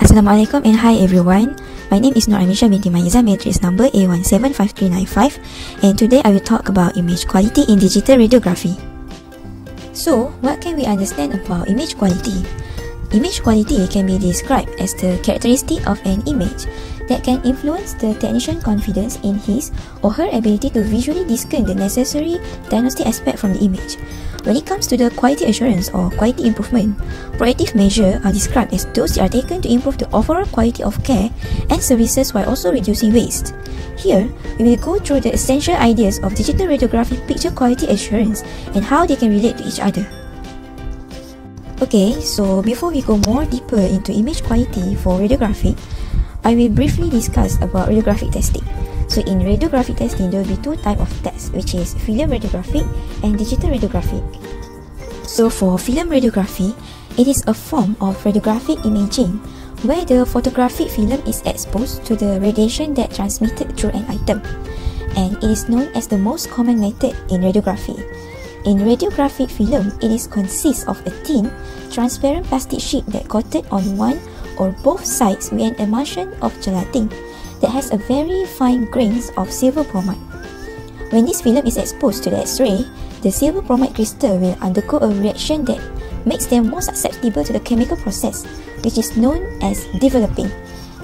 Assalamualaikum and hi everyone. My name is Amisha binti Mahizan, matrix number A175395, and today I will talk about image quality in digital radiography. So, what can we understand about image quality? Image quality can be described as the characteristic of an image that can influence the technician's confidence in his or her ability to visually discern the necessary diagnostic aspect from the image. When it comes to the quality assurance or quality improvement, proactive measures are described as those that are taken to improve the overall quality of care and services while also reducing waste. Here, we will go through the essential ideas of digital radiography picture quality assurance and how they can relate to each other. Okay, so before we go more deeper into image quality for radiography, I will briefly discuss about radiographic testing. So in radiographic testing, there will be two types of tests, which is film radiographic and digital radiographic. So for film radiography, it is a form of radiographic imaging where the photographic film is exposed to the radiation that transmitted through an item, and it is known as the most common method in radiography. In radiographic film, it consists of a thin, transparent plastic sheet that coated on one or both sides with an emulsion of gelatin that has a very fine grains of silver bromide. When this film is exposed to the X-ray, the silver bromide crystal will undergo a reaction that makes them more susceptible to the chemical process, which is known as developing,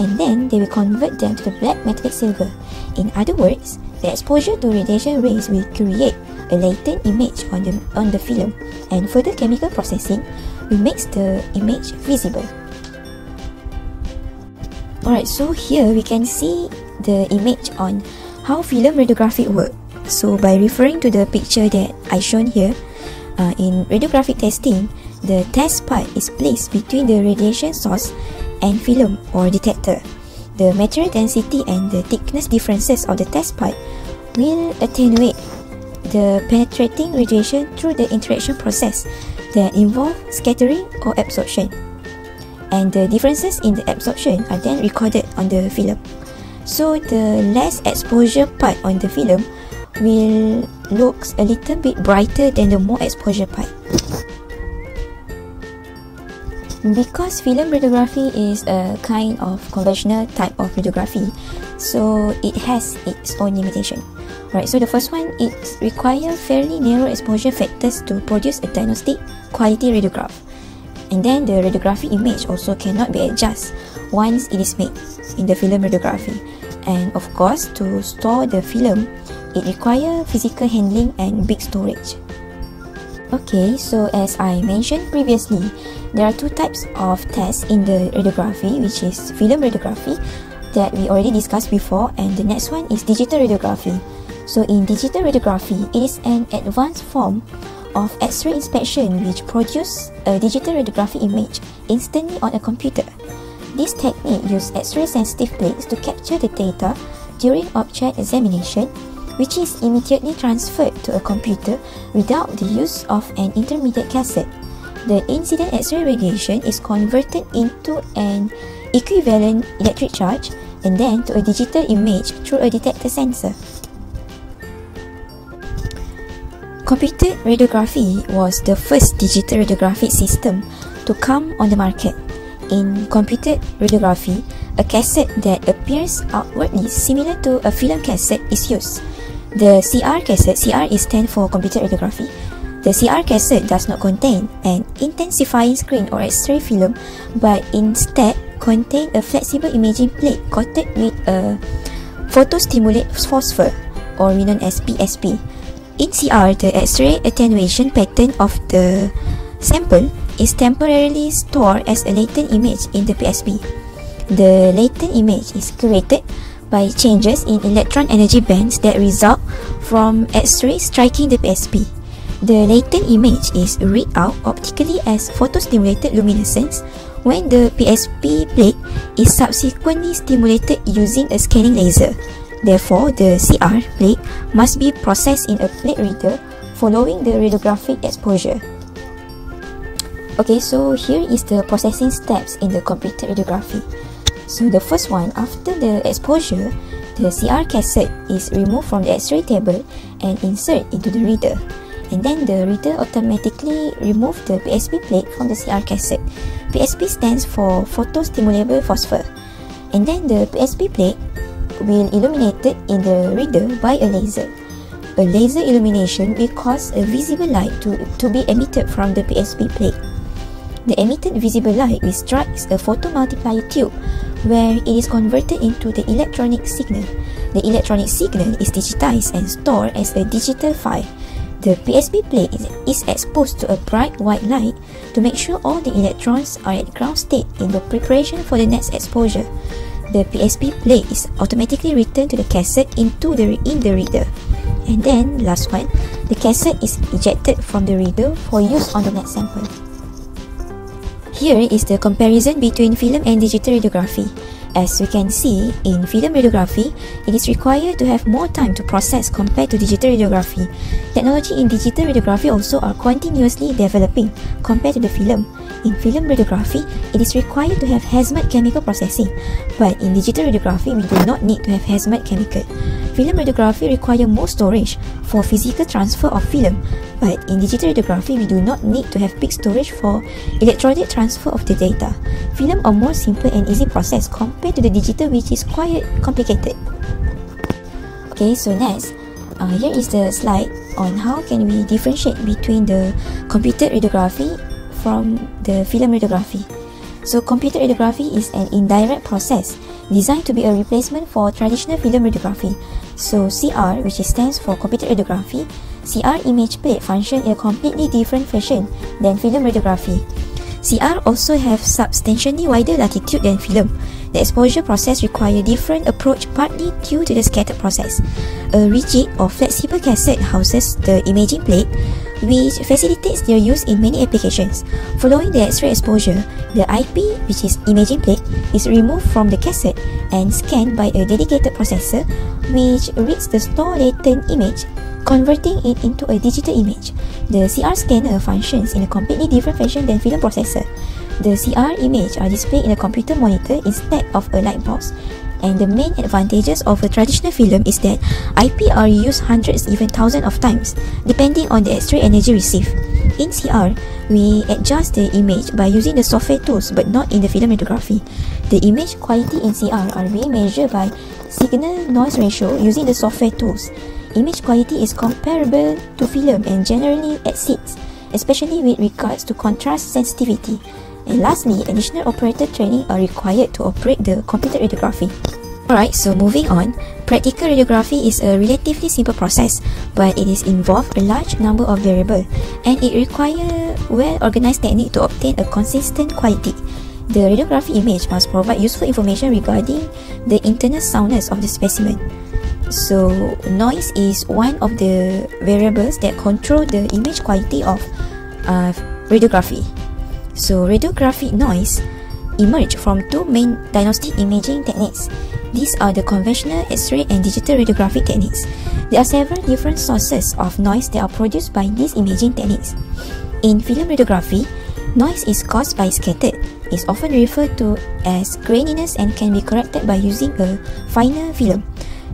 and then they will convert them to the black metallic silver. In other words, the exposure to radiation rays will create a latent image on the film, and further chemical processing will make the image visible. Alright, so here we can see the image on how film radiography works. So by referring to the picture that I shown here, in radiographic testing, the test part is placed between the radiation source and film or detector. The material density and the thickness differences of the test part will attenuate the penetrating radiation through the interaction process that involve scattering or absorption. And the differences in the absorption are then recorded on the film. So the less exposure part on the film will look a little bit brighter than the more exposure part. Because film radiography is a kind of conventional type of radiography, so it has its own limitation. Right, so the first one, it requires fairly narrow exposure factors to produce a diagnostic quality radiograph. And then the radiographic image also cannot be adjusted once it is made in the film radiography. And of course, to store the film, it requires physical handling and big storage. Okay, so as I mentioned previously, there are two types of tests in the radiography, which is film radiography that we already discussed before, and the next one is digital radiography. So in digital radiography, it is an advanced form of X-ray inspection which produces a digital radiographic image instantly on a computer. This technique uses X-ray sensitive plates to capture the data during object examination, which is immediately transferred to a computer without the use of an intermediate cassette. The incident X-ray radiation is converted into an equivalent electric charge and then to a digital image through a detector sensor. Computed radiography was the first digital radiographic system to come on the market. In computed radiography, a cassette that appears outwardly similar to a film cassette is used. The CR cassette, CR is stand for computed radiography. The CR cassette does not contain an intensifying screen or X-ray film, but instead contain a flexible imaging plate coated with a photostimulated phosphor, or known as PSP. In CR, the X-ray attenuation pattern of the sample is temporarily stored as a latent image in the PSP. The latent image is created by changes in electron energy bands that result from X-ray striking the PSP. The latent image is read out optically as photostimulated luminescence when the PSP plate is subsequently stimulated using a scanning laser. Therefore, the CR plate must be processed in a plate reader following the radiographic exposure. Okay, so here is the processing steps in the computed radiography. So the first one, after the exposure, the CR cassette is removed from the X-ray table and inserted into the reader. and then the reader automatically remove the PSB plate from the CR cassette. PSB stands for photostimulable phosphor, and then the PSB plate will illuminated in the reader by a laser. A laser illumination will cause a visible light to be emitted from the PSB plate. The emitted visible light will strike a photomultiplier tube where it is converted into the electronic signal. The electronic signal is digitized and stored as a digital file. The PSB plate is exposed to a bright white light to make sure all the electrons are at ground state in the preparation for the next exposure. The PSB plate is automatically returned to the cassette in the reader. And then, last one, the cassette is ejected from the reader for use on the next sample. Here is the comparison between film and digital radiography. As we can see, in film radiography, it is required to have more time to process compared to digital radiography. Technology in digital radiography also are continuously developing compared to the film. In film radiography, it is required to have hazmat chemical processing, but in digital radiography, we do not need to have hazmat chemical. Film radiography require more storage for physical transfer of film, but in digital radiography, we do not need to have big storage for electronic transfer of the data. Film are more simple and easy process compared to the digital, which is quite complicated. Okay, so next, here is the slide on how can we differentiate between the computed radiography from the film radiography. So computed radiography is an indirect process designed to be a replacement for traditional film radiography. So CR, which stands for computed radiography, CR image plate function in a completely different fashion than film radiography. CR also have substantially wider latitude than film. The exposure process require different approach partly due to the scatter process. A rigid or flexible cassette houses the imaging plate, which facilitates their use in many applications. Following the X-ray exposure, the IP, which is imaging plate, is removed from the cassette and scanned by a dedicated processor, which reads the stored latent image, converting it into a digital image. The CR scanner functions in a completely different fashion than film processor. The CR image are displayed in a computer monitor instead of a light box. And the main advantages of a traditional film is that IP are used hundreds, even thousands of times, depending on the X-ray energy received. In CR, we adjust the image by using the software tools, but not in the film radiography. The image quality in CR are being measured by signal-noise ratio using the software tools. Image quality is comparable to film and generally exceeds, especially with regards to contrast sensitivity. And lastly, additional operator training are required to operate the computed radiography. Alright, so moving on, practical radiography is a relatively simple process, but it is involved a large number of variables, and it requires well-organized technique to obtain a consistent quality. The radiography image must provide useful information regarding the internal soundness of the specimen. So, noise is one of the variables that control the image quality of radiography. So, radiographic noise emerge from two main diagnostic imaging techniques. These are the conventional X-ray and digital radiographic techniques. There are several different sources of noise that are produced by these imaging techniques. In film radiography, noise is caused by scatter. It's often referred to as graininess and can be corrected by using a finer film.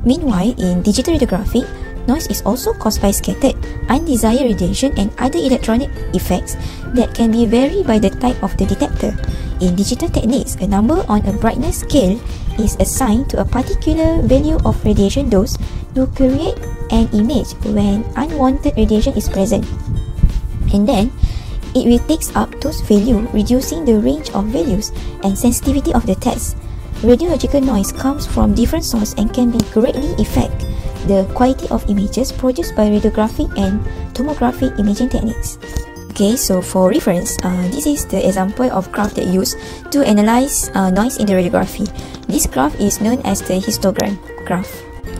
Meanwhile, in digital radiography, noise is also caused by scattered, undesired radiation and other electronic effects that can be varied by the type of the detector. In digital techniques, a number on a brightness scale is assigned to a particular value of radiation dose to create an image when unwanted radiation is present. And then, it will take up those values, reducing the range of values and sensitivity of the test. Radiological noise comes from different sources and can be greatly affect the quality of images produced by radiographic and tomographic imaging techniques. Okay, so for reference, this is the example of graph that used to analyze noise in the radiography. This graph is known as the histogram graph.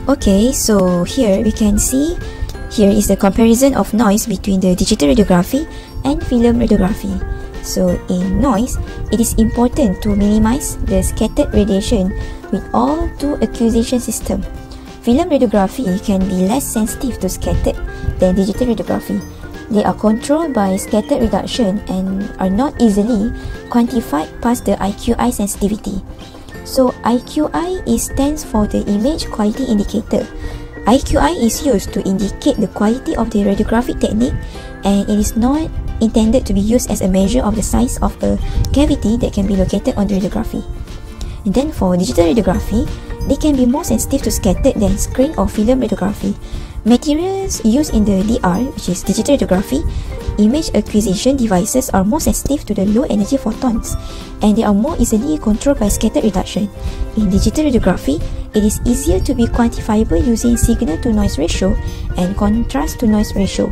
Okay, so here we can see, here is the comparison of noise between the digital radiography and film radiography. So in noise, it is important to minimize the scattered radiation with all two acquisition system. Film radiography can be less sensitive to scattered than digital radiography. They are controlled by scatter reduction and are not easily quantified past the IQI sensitivity. So IQI stands for the image quality indicator. IQI is used to indicate the quality of the radiographic technique, and it is not intended to be used as a measure of the size of a cavity that can be located on the radiography. And then for digital radiography, they can be more sensitive to scattered than screen or film radiography. Materials used in the DR, which is digital radiography, image acquisition devices are more sensitive to the low energy photons, and they are more easily controlled by scatter reduction. In digital radiography, it is easier to be quantifiable using signal to noise ratio and contrast to noise ratio.